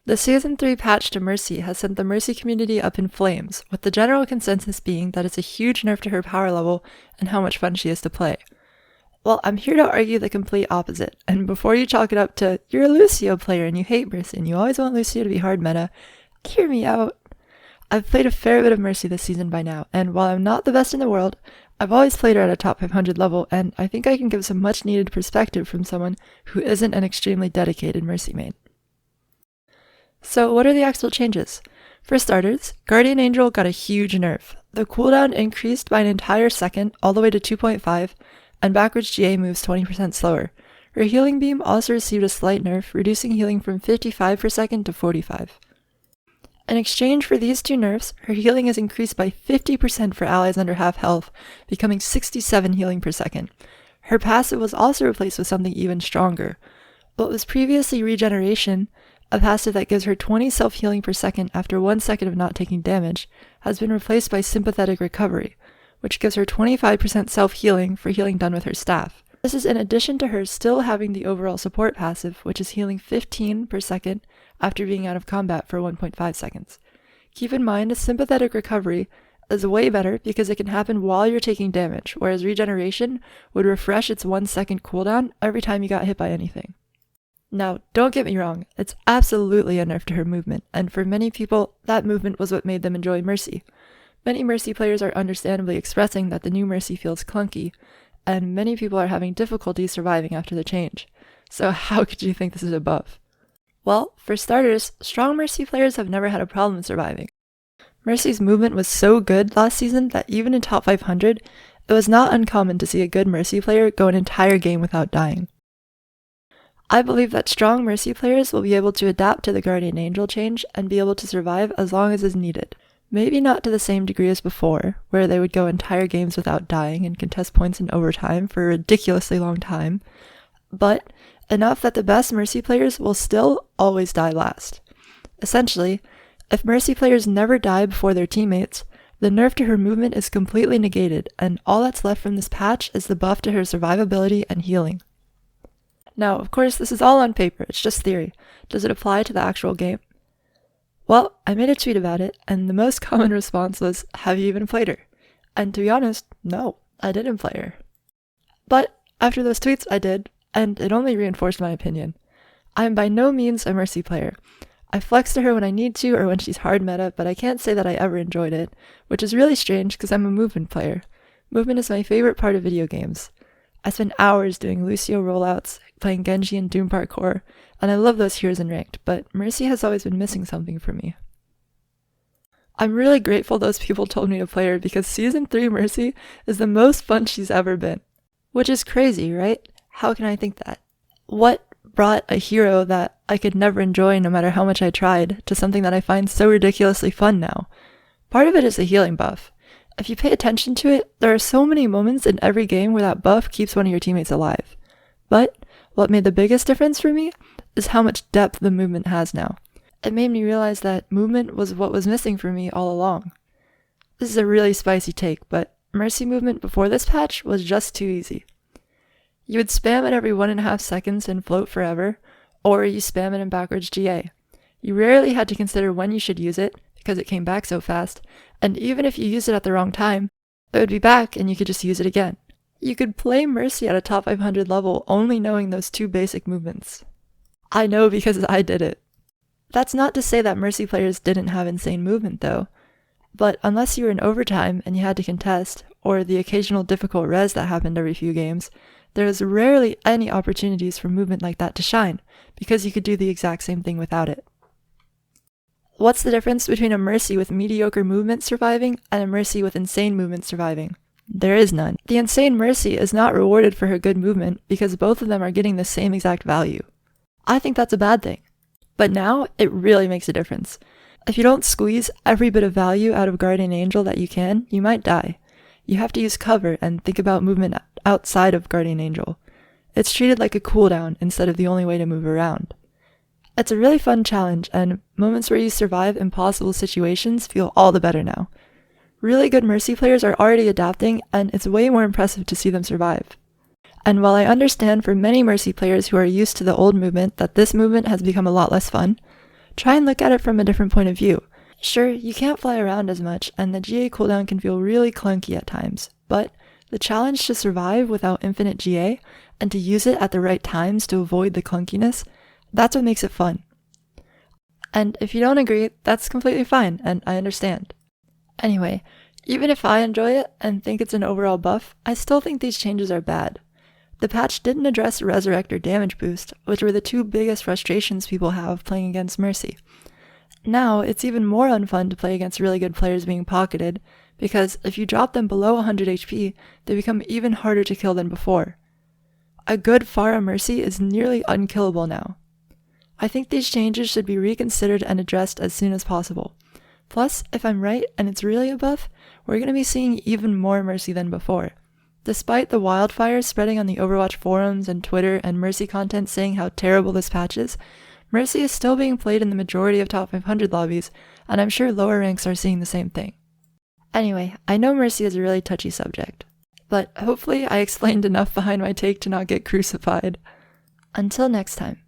The Season 3 patch to Mercy has sent the Mercy community up in flames, with the general consensus being that it's a huge nerf to her power level and how much fun she is to play. Well, I'm here to argue the complete opposite, and before you chalk it up to, you're a Lucio player and you hate Mercy and you always want Lucio to be hard meta, hear me out. I've played a fair bit of Mercy this season by now, and while I'm not the best in the world, I've always played her at a top 500 level, and I think I can give some much needed perspective from someone who isn't an extremely dedicated Mercy main. So what are the actual changes? For starters, Guardian Angel got a huge nerf. The cooldown increased by an entire second, all the way to 2.5, and backwards GA moves 20% slower. Her healing beam also received a slight nerf, reducing healing from 55 per second to 45. In exchange for these two nerfs, her healing is increased by 50% for allies under half health, becoming 67 healing per second. Her passive was also replaced with something even stronger. What was previously regeneration, a passive that gives her 20 self-healing per second after 1 second of not taking damage, has been replaced by sympathetic recovery, which gives her 25% self-healing for healing done with her staff. This is in addition to her still having the overall support passive, which is healing 15 per second after being out of combat for 1.5 seconds. Keep in mind, sympathetic recovery is way better because it can happen while you're taking damage, whereas regeneration would refresh its 1 second cooldown every time you got hit by anything. Now, don't get me wrong, it's absolutely a nerf to her movement, and for many people, that movement was what made them enjoy Mercy. Many Mercy players are understandably expressing that the new Mercy feels clunky, and many people are having difficulty surviving after the change. So how could you think this is a buff? Well, for starters, strong Mercy players have never had a problem surviving. Mercy's movement was so good last season that even in top 500, it was not uncommon to see a good Mercy player go an entire game without dying. I believe that strong Mercy players will be able to adapt to the Guardian Angel change and be able to survive as long as is needed. Maybe not to the same degree as before, where they would go entire games without dying and contest points in overtime for a ridiculously long time, but enough that the best Mercy players will still always die last. Essentially, if Mercy players never die before their teammates, the nerf to her movement is completely negated, and all that's left from this patch is the buff to her survivability and healing. Now, of course, this is all on paper, it's just theory. Does it apply to the actual game? Well, I made a tweet about it, and the most common response was, have you even played her? And to be honest, no, I didn't play her. But after those tweets, I did, and it only reinforced my opinion. I am by no means a Mercy player. I flex to her when I need to or when she's hard meta, but I can't say that I ever enjoyed it, which is really strange because I'm a movement player. Movement is my favorite part of video games. I spend hours doing Lucio rollouts, playing Genji and Doom Parkour, and I love those heroes in Ranked, but Mercy has always been missing something for me. I'm really grateful those people told me to play her because Season 3 Mercy is the most fun she's ever been. Which is crazy, right? How can I think that? What brought a hero that I could never enjoy no matter how much I tried to something that I find so ridiculously fun now? Part of it is the healing buff. If you pay attention to it, there are so many moments in every game where that buff keeps one of your teammates alive. But what made the biggest difference for me is how much depth the movement has now. It made me realize that movement was what was missing for me all along. This is a really spicy take, but Mercy movement before this patch was just too easy. You would spam it every 1.5 seconds and float forever, or you spam it in backwards GA. You rarely had to consider when you should use it, because it came back so fast, and even if you used it at the wrong time, it would be back and you could just use it again. You could play Mercy at a top 500 level only knowing those two basic movements. I know because I did it. That's not to say that Mercy players didn't have insane movement though, but unless you were in overtime and you had to contest, or the occasional difficult res that happened every few games, there was rarely any opportunities for movement like that to shine, because you could do the exact same thing without it. What's the difference between a Mercy with mediocre movement surviving and a Mercy with insane movement surviving? There is none. The insane Mercy is not rewarded for her good movement because both of them are getting the same exact value. I think that's a bad thing. But now, it really makes a difference. If you don't squeeze every bit of value out of Guardian Angel that you can, you might die. You have to use cover and think about movement outside of Guardian Angel. It's treated like a cooldown instead of the only way to move around. It's a really fun challenge, and moments where you survive impossible situations feel all the better now. Really good Mercy players are already adapting, and it's way more impressive to see them survive. And while I understand for many Mercy players who are used to the old movement that this movement has become a lot less fun, Try and look at it from a different point of view. Sure, you can't fly around as much, and the GA cooldown can feel really clunky at times, but the challenge to survive without infinite GA, and to use it at the right times to avoid the clunkiness, that's what makes it fun. And if you don't agree, that's completely fine, and I understand. Anyway, even if I enjoy it and think it's an overall buff, I still think these changes are bad. The patch didn't address Resurrect or Damage Boost, which were the two biggest frustrations people have playing against Mercy. Now, it's even more unfun to play against really good players being pocketed, because if you drop them below 100 HP, they become even harder to kill than before. A good Pharah Mercy is nearly unkillable now. I think these changes should be reconsidered and addressed as soon as possible. Plus, if I'm right and it's really a buff, we're going to be seeing even more Mercy than before. Despite the wildfire spreading on the Overwatch forums and Twitter and Mercy content saying how terrible this patch is, Mercy is still being played in the majority of top 500 lobbies, and I'm sure lower ranks are seeing the same thing. Anyway, I know Mercy is a really touchy subject, but hopefully I explained enough behind my take to not get crucified. Until next time.